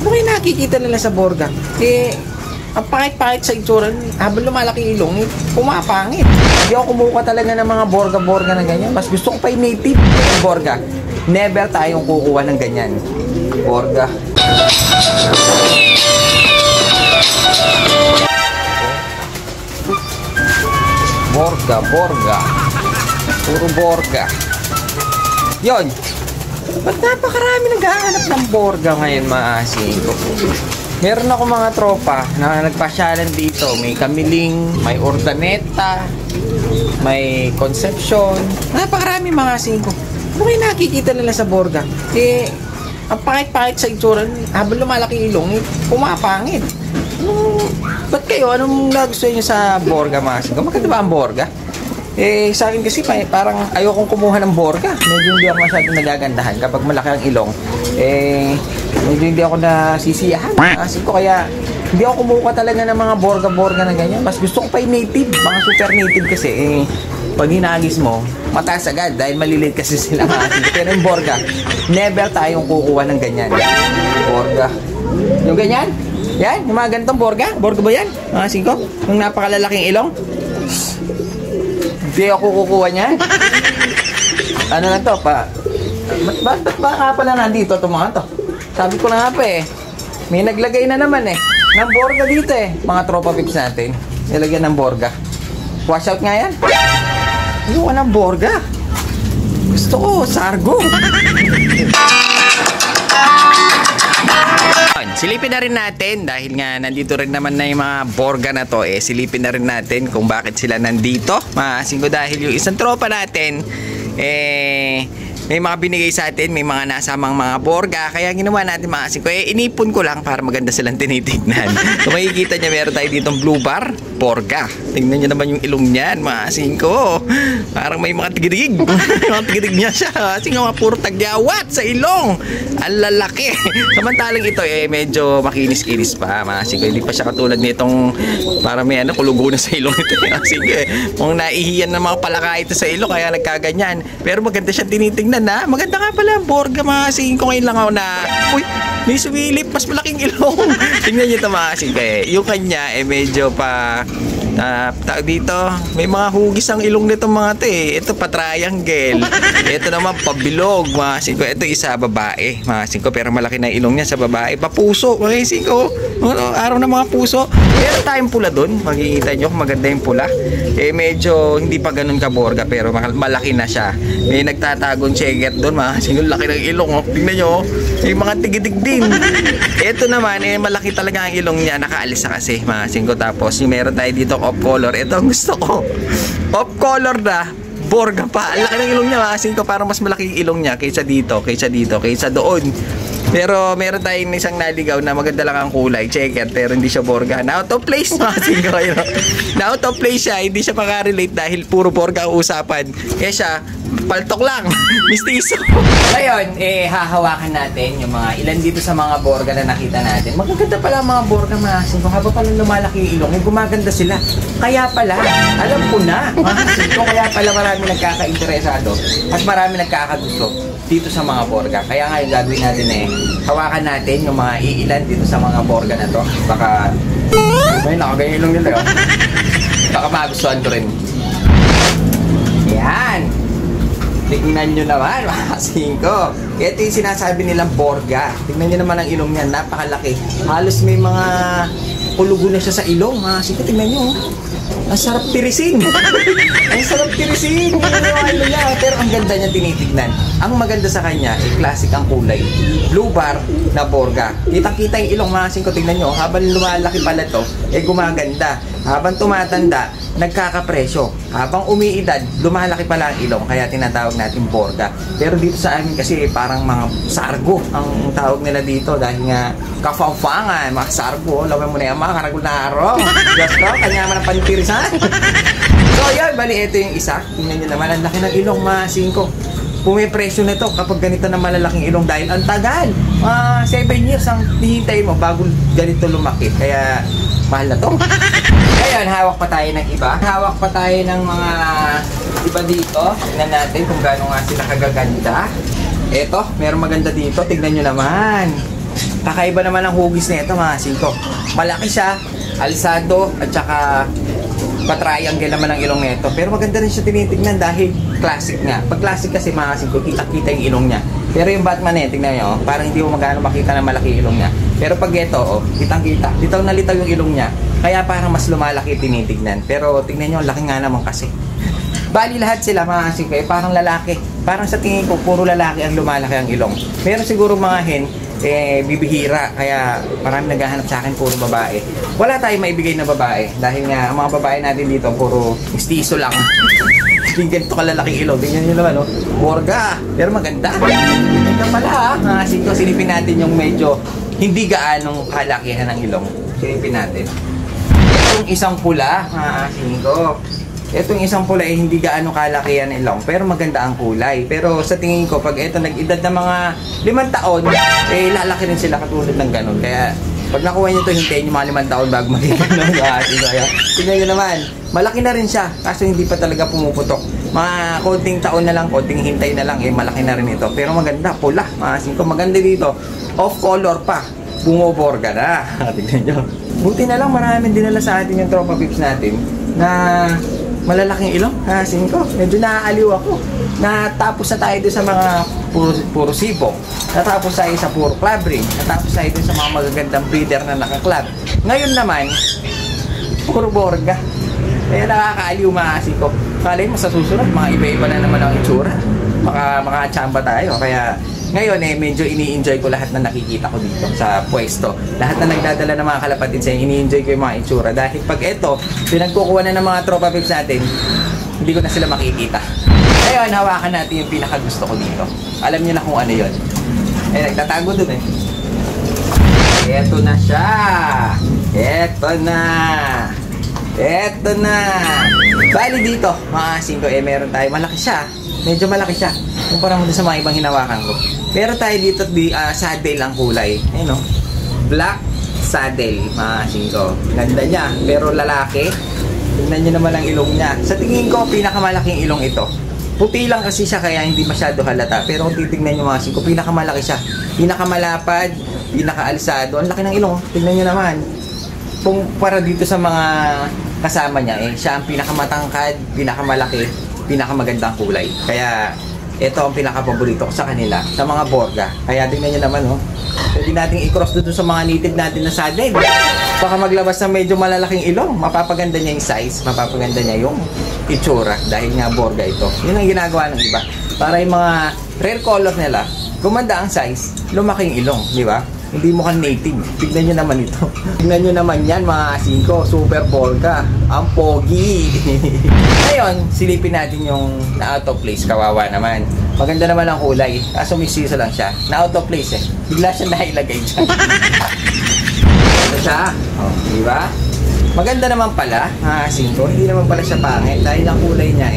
Ano kayo nakikita nila sa Borga? Ang pangit-pangit sa itsura, habang lumalaki ilong, pumapangit. Hindi ako kumukuha talaga ng mga Borga-Borga na ganyan. Mas gusto ko pa yung native Borga. Never tayong kukuha ng ganyan. Borga. Borga. Puro Borga. Yon. Ba't napakarami naghahanap ng Borga ngayon, mga asingko? Meron ako mga tropa na nagpasyalan dito. May Kamiling, may Urdaneta, may Concepcion. Napakarami, mga asingko. Ano kayo nakikita nila sa Borga? Ang pangit-pangit sa itsura, habang lumalaki ilong, pumapangit. Ba't kayo? Anong nagustuhan nyo sa Borga, mga asingko? Maganda ba ang Borga? Sa akin kasi parang ayokong kumuha ng Borga. Medyo hindi ako masyadong nagagandahan kapag malaki ang ilong. Medyo hindi ako nasisiyahan. Kasi ko kaya hindi ako kumuha talaga ng mga Borga-Borga na ganyan. Mas gusto ko pa yung native, mga super native kasi. Pag hinagis mo, mataas agad dahil maliliit kasi sila mga. Pero yung Borga, never tayong kukuha ng ganyan. Borga. Yung ganyan? Yan, yung mga ganitong Borga. Borga ba yan? Mga singko? Yung napakalalaking ilong? Hindi ako kukuha niyan. Ano na to pa? Ba't ba nga pala nandito itong mga to? Sabi ko na nga pa may naglagay na naman ng Borga dito mga tropa pips natin. Nilagyan ng Borga. Wash out nga yan. Ayoko ng Borga. Gusto ko Sargo. Silipin na rin natin dahil nga nandito rin naman na yung mga Borga na to silipin na rin natin kung bakit sila nandito. Maasin ko dahil yung isang tropa natin may mga binigay sa atin, may mga nasamang mga Borga, kaya ginawa natin maasin ko inipon ko lang para maganda silang tinitignan. Kung makikita nyo, meron tayo ditong blue bar Borga. Tingnan nyo naman yung ilong niyan, maasin ko. Parang may mga tigidig. Mga tigidig niya siya. Kasi nga puro tagyawat sa ilong. Ang lalaki. Samantalang ito medyo makinis-kinis pa. Maasin ko, hindi pa siya katulad nitong para may kulugo na sa ilong ito. Maasin ko kung naihiyan ng mga palaka ito sa ilong kaya nagkaganyan. Pero maganda siyang tinitingnan na. Maganda nga pala Borga, maasin ko. Ngayon lang ako na uy, may sumilip, mas malaking ilong. Tingnan nyo ito maasin ko yung kanya medyo pa dito may mga hugis ang ilong nito mga to ito pa triangle, ito naman pabilog maasin ko, ito isa babae maasin ko, pero malaki na ilong niya sa babae, papuso maasin ko, araw na mga puso. Meron tayong pula dun, makikita nyo kung maganda yung pula medyo hindi pa ganun ka Borga pero malaki na siya. May nagtatagong checket dun maasin ko, laki ng ilong tingnan nyo, may mga tigidig din. Ito naman malaki talaga ang ilong niya, nakaalis na kasi maasin ko. Tapos yung meron tayo dito off color, ito ang gusto ko, off color na Borga pa. Ang laki ng ilong niya maasin ko, parang mas malaki yung ilong niya kaysa doon. Pero meron tayong isang naligaw na maganda lang ang kulay, checker, pero hindi siya Borga. Na out of place maasin ko kayo. Na out of place siya, hindi siya makarelate dahil puro Borga ang usapan. Kaya siya paltok lang, mistiso. Ngayon, hahawakan natin yung mga ilan dito sa mga Borga na nakita natin. Magaganda pala ang mga Borga maasin ko. Habang pala lumalaki yung ilong, gumaganda sila. Kaya pala, alam ko na, maasin ko, kaya pala marami nagkaka-interesado at marami nagkakagusto dito sa mga Borga. Kaya ngayon gagawin natin hawakan natin yung mga iilan dito sa mga Borga na to. Baka, may nakaganyan ilong nila baka magustuhan ko rin. Yan. Tignan nyo naman, mga singko. Ito yung sinasabi nilang Borga. Tignan nyo naman ang ilong niya, napakalaki. Halos may mga kulugo na siya sa ilong, mga singko. Tignan nyo. Ang sarap tirisin. Ang sarap tirisin. Pero ang ganda niya tinitignan. Ang maganda sa kanya, classic ang kulay. Blue bar na Borga. Kitang-kita yung ilong, mga singko. Tignan nyo, habang lumalaki pala to, gumaganda. Habang tumatanda, nagkakapresyo. Habang umiidad, lumalaki pala ang ilong, kaya tinatawag natin Borga. Pero dito sa amin kasi parang mga Sargo ang tawag nila dito dahil nga kafangfangan, mga Sargo. Lawan mo na yan mga karagol na araw. Just raw, kanya man ang panitirisan. So yan, bali ito yung isa. Tingnan nyo naman, ang laki ng ilong, mga singko. Pumipresyo na ito kapag ganito na malalaking ilong dahil ang tagal. 7 years ang hihintay mo bago ganito lumaki. Kaya mahal na to. Ngayon, hawak pa tayo ng iba. Hawak pa tayo ng mga iba dito. Tignan natin kung gaano nga sila kagaganda. Eto, meron maganda dito. Tignan nyo naman. Kakaiba naman ang hugis na ito mga singko. Malaki siya, alsado, at saka pa-triangle naman ang ilong nito. Pero maganda rin siya tinitignan dahil classic nga. Pag classic kasi mga singko, kita-kita yung ilong niya. Pero yung Batman tignan nyo, parang hindi mo magano makita na malaki ilong niya. Pero pag ito, kitang-kita. Litaw na litaw yung ilong niya. Kaya parang mas lumalaki tinitignan. Pero tignan nyo, laki nga naman kasi. Bali lahat sila mga singko, parang lalaki. Parang sa tingin ko, puro lalaki ang lumalaki ang ilong. Meron siguro mga hen, bibihira. Kaya marami naghahanap sa akin, puro babae. Wala tayong maibigay na babae. Dahil nga, ang mga babae natin dito, puro istiso lang. Hindi ganito kalalaking ilong. Tingnan nyo naman, Borga. Pero maganda. Maganda pala, mga singko. Silipin natin yung medyo hindi gaanong kalakihan ng ilong. Silipin natin. Itong isang pula, mga singko. Itong isang pula hindi gaano kalaki yan ilong, pero maganda ang kulay. Pero sa tingin ko, pag ito nag-edad na mga 5 taon, lalaki rin sila katulad ng ganun. Kaya pag nakuha nyo ito, hintayin nyo mga 5 taon bago magiging ganun. Tingnan nyo naman, malaki na rin siya, kaso hindi pa talaga pumuputok. Mga konting taon na lang, konting hintay na lang, malaki na rin ito. Pero maganda, pula, mga singko, maganda dito. Off color pa, bumoborga na. Tingnan nyo. Buti na lang, maraming dinala sa atin yung tropa pips natin na malalaking ilong, singko. Medyo naaaliw ako. Natapos na tayo doon sa mga puro sibok. Natapos tayo sa puro club ring. Natapos tayo doon sa mga magagandang breeder na naka-club. Ngayon naman, puro borga. Kaya nakakaaliw mga singko. Kalay mo sa susunod, mga iba-iba na naman ang itsura. Makachamba tayo. Kaya ngayon medyo ini-enjoy ko lahat na nakikita ko dito sa pwesto. Lahat na nagdadala ng mga kalapatid sa ini-enjoy ko yung mga itsura. Dahil pag ito, pinagkukuha na ng mga tropa pips natin, hindi ko na sila makikita. Ngayon, hawakan natin yung pinakagusto ko dito. Alam niyo na kung ano yun. Nagtatago dun Eto na siya. Eto na. Eto na. Bali dito, mga singko, meron tayo. Malaki siya. Medyo malaki siya. Kumpara mo sa mga ibang hinawakan ko. Meron tayo dito, saddle ang kulay. Ayun black saddle, mga singko. Ganda niya, pero lalaki. Tignan nyo naman ang ilong niya. Sa tingin ko, pinakamalaking ilong ito. Puti lang kasi siya, kaya hindi masyado halata. Pero kung titignan nyo mga singko, pinakamalaki siya. Pinakamalapad, pinakaalsado. Ang laki ng ilong. Tignan nyo naman. Kung para dito sa mga kasama niya, siya ang pinakamatangkad, pinakamalaki, pinakamagandang kulay. Kaya ito ang pinaka-paborito ko sa kanila, sa mga borga. Kaya tingnan nyo naman, pwede natin i-cross doon sa mga native natin na saddle. Baka maglabas ng medyo malalaking ilong, mapapaganda niya yung size, mapapaganda niya yung itsura, dahil nga borga ito. Yun ang ginagawa ng iba. Para yung mga rare color nila, gumanda ang size, lumaki yung ilong, di ba? Hindi mukhang native. Tignan nyo naman ito. Tignan nyo naman yan, mga singko. Super borga. Ang pogi. Ngayon, silipin natin yung na-out of place. Kawawa naman. Maganda naman ang kulay. Kaso misiso lang siya. Na-out of place Bigla siya nailagay dyan. Ito siya. Diba? Maganda naman pala, mga singko. Hindi naman pala siya pangit. Dahil ang kulay niya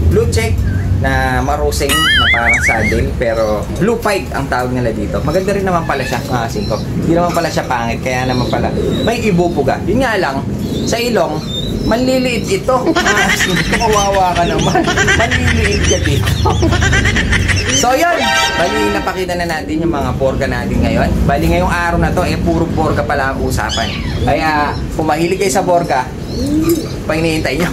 blue check na marusing na parang saddle, pero blue pied ang tawag nila dito. Maganda rin naman pala siya, mga singko. Hindi naman pala siya pangit, kaya naman pala may ibubuga. Yun nga lang, sa ilong, manliliit ito. Mga singko, kawawa ka naman. Manliliit ka dito. So yun, bali napakita na natin yung mga borga natin ngayon. Bali ngayong araw na to, puro borga pala ang usapan. Kaya kung mahilig kayo sa borga, pa hinihintay nyo.